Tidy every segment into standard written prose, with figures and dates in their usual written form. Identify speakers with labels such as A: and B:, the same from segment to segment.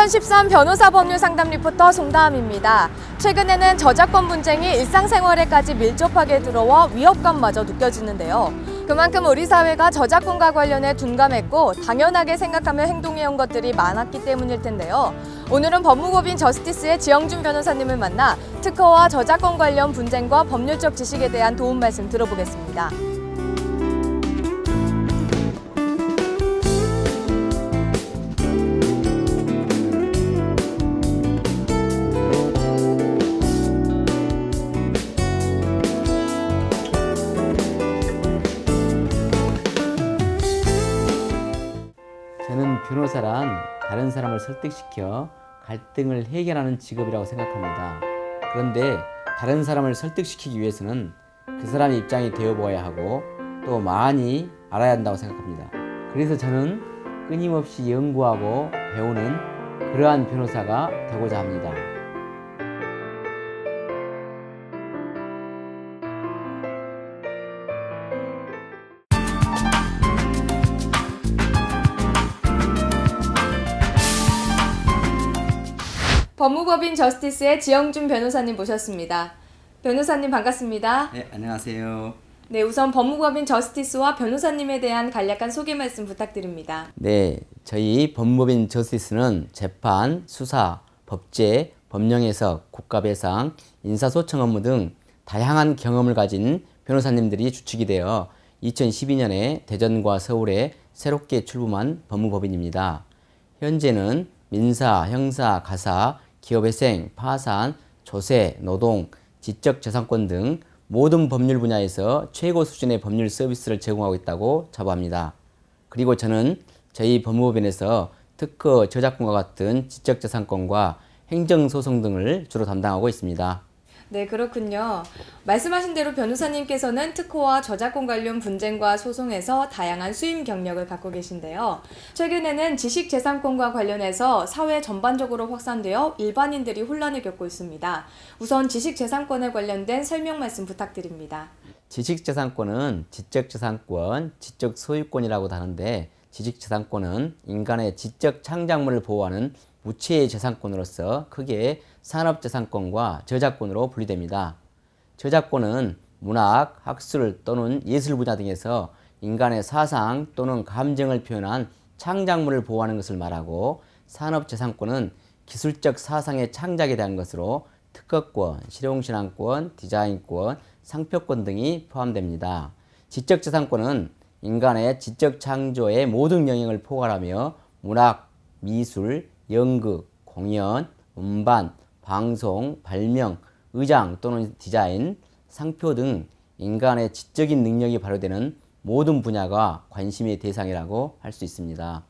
A: 2013 변호사 법률 상담 리포터 송다함입니다. 최근에는 저작권 분쟁이 일상생활에까지 밀접하게 들어와 위협감마저 느껴지는데요. 그만큼 우리 사회가 저작권과 관련해 둔감했고 당연하게 생각하며 행동해온 것들이 많았기 때문일 텐데요. 오늘은 법무법인 저스티스의 지영준 변호사님을 만나 특허와 저작권 관련 분쟁과 법률적 지식에 대한 도움 말씀 들어보겠습니다.
B: 저는 변호사란 다른 사람을 설득시켜 갈등을 해결하는 직업이라고 생각합니다. 그런데 다른 사람을 설득시키기 위해서는 그 사람의 입장이 되어보아야 하고 또 많이 알아야 한다고 생각합니다. 그래서 저는 끊임없이 연구하고 배우는 그러한 변호사가 되고자 합니다.
A: 법무법인 저스티스의 지영준 변호사님 모셨습니다. 변호사님 반갑습니다.
C: 네, 안녕하세요.
A: 네, 우선 법무법인 저스티스와 변호사님에 대한 간략한 소개 말씀 부탁드립니다.
B: 네, 저희 법무법인 저스티스는 재판, 수사, 법제, 법령해석, 국가배상, 인사소청 업무 등 다양한 경험을 가진 변호사님들이 주축이 되어 2012년에 대전과 서울에 새롭게 출범한 법무법인입니다. 현재는 민사, 형사, 가사, 기업회생, 파산, 조세, 노동, 지적재산권 등 모든 법률 분야에서 최고 수준의 법률 서비스를 제공하고 있다고 자부합니다. 그리고 저는 저희 법무법인에서 특허, 저작권과 같은 지적재산권과 행정소송 등을 주로 담당하고 있습니다.
A: 네, 그렇군요. 말씀하신 대로 변호사님께서는 특허와 저작권 관련 분쟁과 소송에서 다양한 수임 경력을 갖고 계신데요. 최근에는 지식재산권과 관련해서 사회 전반적으로 확산되어 일반인들이 혼란을 겪고 있습니다. 우선 지식재산권에 관련된 설명 말씀 부탁드립니다.
B: 지식재산권은 지적재산권, 지적소유권이라고도 하는데 지식재산권은 인간의 지적 창작물을 보호하는 무체의 재산권으로서 크게 산업재산권과 저작권으로 분리됩니다. 저작권은 문학, 학술 또는 예술 분야 등에서 인간의 사상 또는 감정을 표현한 창작물을 보호하는 것을 말하고 산업재산권은 기술적 사상의 창작에 대한 것으로 특허권, 실용신앙권, 디자인권, 상표권 등이 포함됩니다. 지적재산권은 인간의 지적 창조의 모든 영역을 포괄하며 문학, 미술, 연극, 공연, 음반, 방송, 발명, 의장 또는 디자인, 상표 등 인간의 지적인 능력이 발휘되는 모든 분야가 관심의 대상이라고 할 수 있습니다.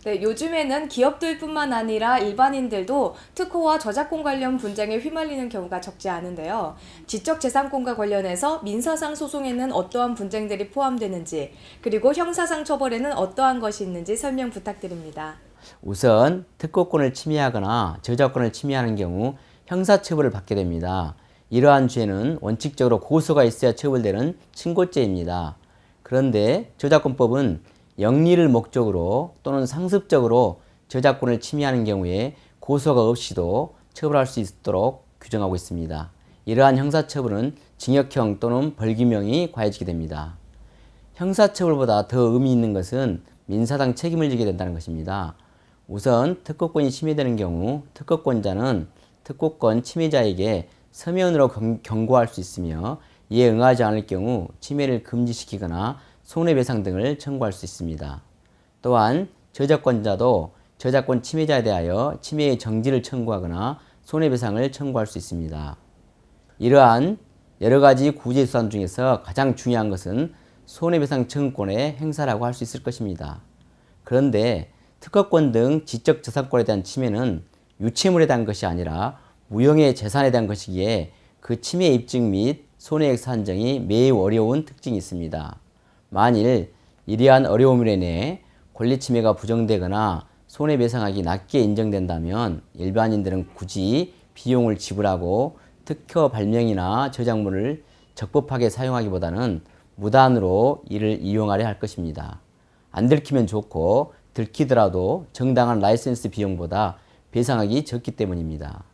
A: 네, 요즘에는 기업들뿐만 아니라 일반인들도 특허와 저작권 관련 분쟁에 휘말리는 경우가 적지 않은데요. 지적재산권과 관련해서 민사상 소송에는 어떠한 분쟁들이 포함되는지, 그리고 형사상 처벌에는 어떠한 것이 있는지 설명 부탁드립니다.
B: 우선 특허권을 침해하거나 저작권을 침해하는 경우 형사처벌을 받게 됩니다. 이러한 죄는 원칙적으로 고소가 있어야 처벌되는 친고죄입니다. 그런데 저작권법은 영리를 목적으로 또는 상습적으로 저작권을 침해하는 경우에 고소가 없이도 처벌할 수 있도록 규정하고 있습니다. 이러한 형사처벌은 징역형 또는 벌금형이 가해지게 됩니다. 형사처벌보다 더 의미 있는 것은 민사상 책임을 지게 된다는 것입니다. 우선 특허권이 침해되는 경우 특허권자는 특허권 침해자에게 서면으로 경고할 수 있으며 이에 응하지 않을 경우 침해를 금지시키거나 손해배상 등을 청구할 수 있습니다. 또한 저작권자도 저작권 침해자에 대하여 침해의 정지를 청구하거나 손해배상을 청구할 수 있습니다. 이러한 여러 가지 구제수단 중에서 가장 중요한 것은 손해배상 청구권의 행사라고 할 수 있을 것입니다. 그런데 특허권 등 지적재산권에 대한 침해는 유체물에 대한 것이 아니라 무형의 재산에 대한 것이기에 그 침해 입증 및 손해액 산정이 매우 어려운 특징이 있습니다. 만일 이러한 어려움으로 인해 권리침해가 부정되거나 손해배상액이 낮게 인정된다면 일반인들은 굳이 비용을 지불하고 특허 발명이나 저작물을 적법하게 사용하기보다는 무단으로 이를 이용하려 할 것입니다. 안 들키면 좋고 들키더라도 정당한 라이센스 비용보다 배상액이 적기 때문입니다.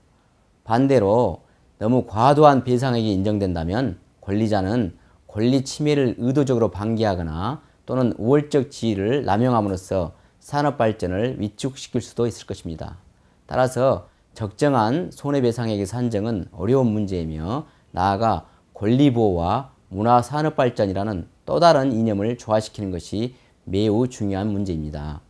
B: 반대로 너무 과도한 배상액이 인정된다면 권리자는 권리 침해를 의도적으로 방기하거나 또는 우월적 지위를 남용함으로써 산업 발전을 위축시킬 수도 있을 것입니다. 따라서 적정한 손해배상액의 산정은 어려운 문제이며 나아가 권리보호와 문화산업발전이라는 또 다른 이념을 조화시키는 것이 매우 중요한 문제입니다.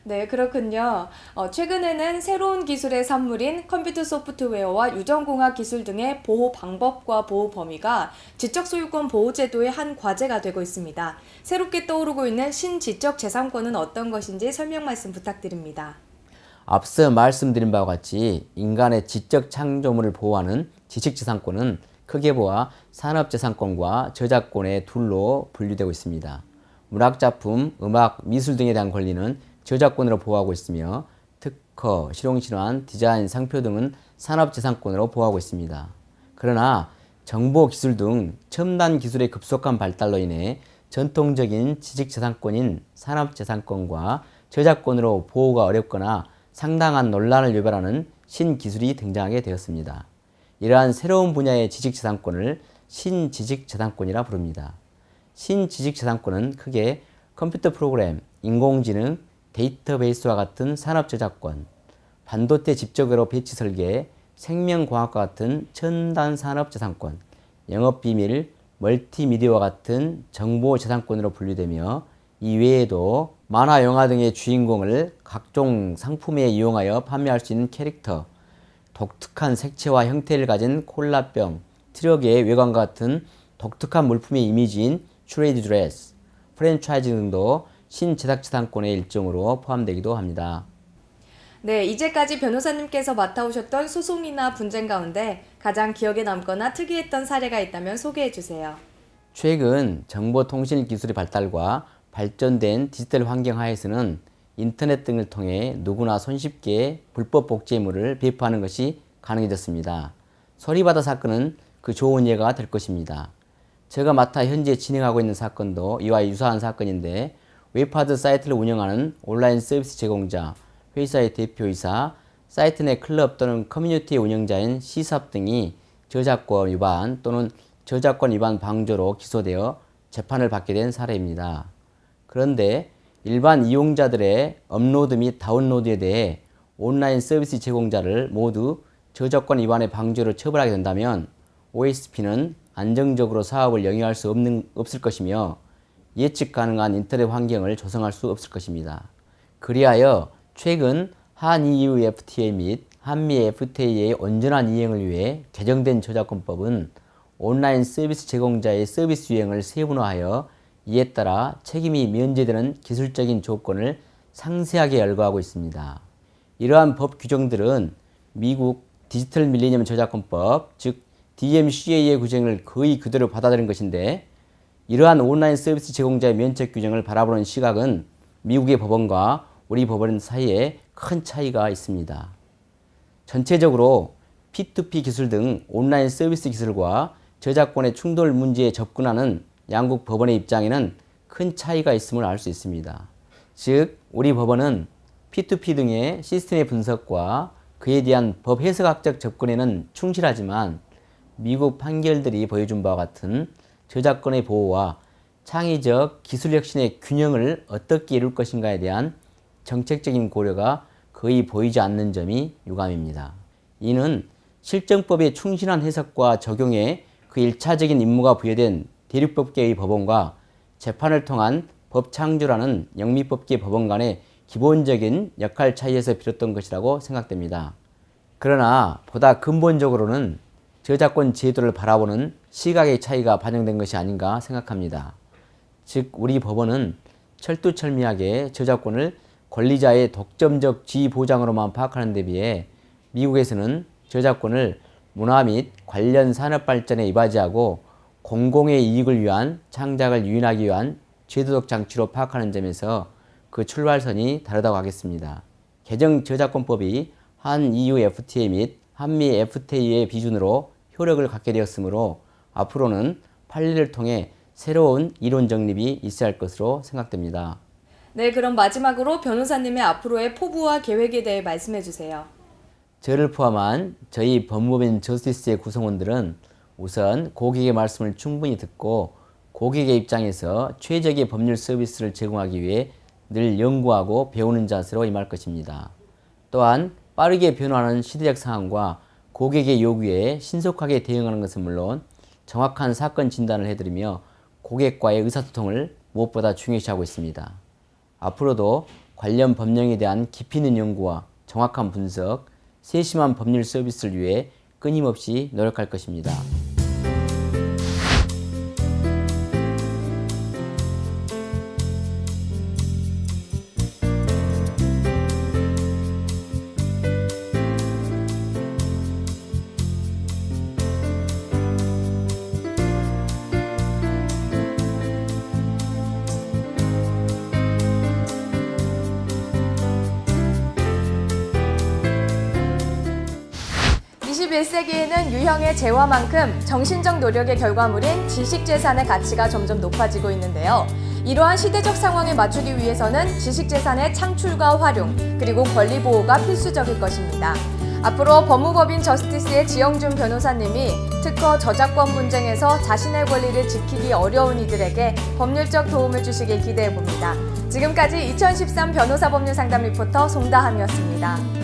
A: 네, 그렇군요. 최근에는 새로운 기술의 산물인 컴퓨터 소프트웨어와 유전공학 기술 등의 보호 방법과 보호 범위가 지적소유권 보호제도의 한 과제가 되고 있습니다. 새롭게 떠오르고 있는 신지적재산권은 어떤 것인지 설명 말씀 부탁드립니다.
B: 앞서 말씀드린 바와 같이 인간의 지적 창조물을 보호하는 지식재산권은 크게 보아 산업재산권과 저작권의 둘로 분류되고 있습니다. 문학작품, 음악, 미술 등에 대한 권리는 저작권으로 보호하고 있으며 특허, 실용신호안, 디자인, 상표 등은 산업재산권으로 보호하고 있습니다. 그러나 정보기술 등 첨단 기술의 급속한 발달로 인해 전통적인 지식재산권인 산업재산권과 저작권으로 보호가 어렵거나 상당한 논란을 유발하는 신기술이 등장하게 되었습니다. 이러한 새로운 분야의 지식재산권을 신지식재산권이라 부릅니다. 신지식재산권은 크게 컴퓨터 프로그램, 인공지능, 데이터베이스와 같은 산업저작권, 반도체 집적으로 배치 설계, 생명과학과 같은 첨단 산업재산권, 영업비밀, 멀티미디어와 같은 정보재산권으로 분류되며 이 외에도 만화, 영화 등의 주인공을 각종 상품에 이용하여 판매할 수 있는 캐릭터, 독특한 색채와 형태를 가진 콜라병, 트럭의 외관과 같은 독특한 물품의 이미지인 트레이드 드레스, 프랜차이즈 등도 신제작재산권의 일종으로 포함되기도 합니다.
A: 네, 이제까지 변호사님께서 맡아오셨던 소송이나 분쟁 가운데 가장 기억에 남거나 특이했던 사례가 있다면 소개해 주세요.
B: 최근 정보통신기술의 발달과 발전된 디지털 환경 하에서는 인터넷 등을 통해 누구나 손쉽게 불법 복제물을 배포하는 것이 가능해졌습니다. 소리바다 사건은 그 좋은 예가 될 것입니다. 제가 맡아 현재 진행하고 있는 사건도 이와 유사한 사건인데 웹하드 사이트를 운영하는 온라인 서비스 제공자, 회사의 대표이사, 사이트 내 클럽 또는 커뮤니티 운영자인 C사업 등이 저작권 위반 또는 저작권 위반 방조로 기소되어 재판을 받게 된 사례입니다. 그런데 일반 이용자들의 업로드 및 다운로드에 대해 온라인 서비스 제공자를 모두 저작권 위반의 방조로 처벌하게 된다면 OSP는 안정적으로 사업을 영위할 수 없을 것이며 예측 가능한 인터넷 환경을 조성할 수 없을 것입니다. 그리하여 최근 한-EU FTA 및 한미 FTA의 온전한 이행을 위해 개정된 저작권법은 온라인 서비스 제공자의 서비스 유형을 세분화하여 이에 따라 책임이 면제되는 기술적인 조건을 상세하게 열거하고 있습니다. 이러한 법 규정들은 미국 디지털 밀레니엄 저작권법, 즉 DMCA의 규정을 거의 그대로 받아들인 것인데 이러한 온라인 서비스 제공자의 면책 규정을 바라보는 시각은 미국의 법원과 우리 법원 사이에 큰 차이가 있습니다. 전체적으로 P2P 기술 등 온라인 서비스 기술과 저작권의 충돌 문제에 접근하는 양국 법원의 입장에는 큰 차이가 있음을 알 수 있습니다. 즉, 우리 법원은 P2P 등의 시스템의 분석과 그에 대한 법 해석학적 접근에는 충실하지만 미국 판결들이 보여준 바와 같은 저작권의 보호와 창의적 기술 혁신의 균형을 어떻게 이룰 것인가에 대한 정책적인 고려가 거의 보이지 않는 점이 유감입니다. 이는 실정법의 충실한 해석과 적용에 그 1차적인 임무가 부여된 대륙법계의 법원과 재판을 통한 법 창조라는 영미법계 법원 간의 기본적인 역할 차이에서 비롯된 것이라고 생각됩니다. 그러나 보다 근본적으로는 저작권 제도를 바라보는 시각의 차이가 반영된 것이 아닌가 생각합니다. 즉, 우리 법원은 철두철미하게 저작권을 권리자의 독점적 지위 보장으로만 파악하는 데 비해 미국에서는 저작권을 문화 및 관련 산업 발전에 이바지하고 공공의 이익을 위한 창작을 유인하기 위한 제도적 장치로 파악하는 점에서 그 출발선이 다르다고 하겠습니다. 개정 저작권법이 한 EU FTA 및 한미 FTA의 비준으로 효력을 갖게 되었으므로 앞으로는 판례를 통해 새로운 이론 정립이 있어야 할 것으로 생각됩니다.
A: 네, 그럼 마지막으로 변호사님의 앞으로의 포부와 계획에 대해 말씀해 주세요.
B: 저를 포함한 저희 법무법인 저스티스의 구성원들은 우선 고객의 말씀을 충분히 듣고 고객의 입장에서 최적의 법률 서비스를 제공하기 위해 늘 연구하고 배우는 자세로 임할 것입니다. 또한 빠르게 변화하는 시대적 상황과 고객의 요구에 신속하게 대응하는 것은 물론 정확한 사건 진단을 해드리며 고객과의 의사소통을 무엇보다 중요시하고 있습니다. 앞으로도 관련 법령에 대한 깊이 있는 연구와 정확한 분석, 세심한 법률 서비스를 위해 끊임없이 노력할 것입니다.
A: (21세기에는) 유형의 재화만큼 정신적 노력의 결과물인 지식재산의 가치가 점점 높아지고 있는데요. 이러한 시대적 상황에 맞추기 위해서는 지식재산의 창출과 활용, 그리고 권리보호가 필수적일 것입니다. 앞으로 법무법인 저스티스의 지영준 변호사님이 특허 저작권 분쟁에서 자신의 권리를 지키기 어려운 이들에게 법률적 도움을 주시길 기대해봅니다. 지금까지 2013 변호사 법률 상담 리포터 송다함이었습니다.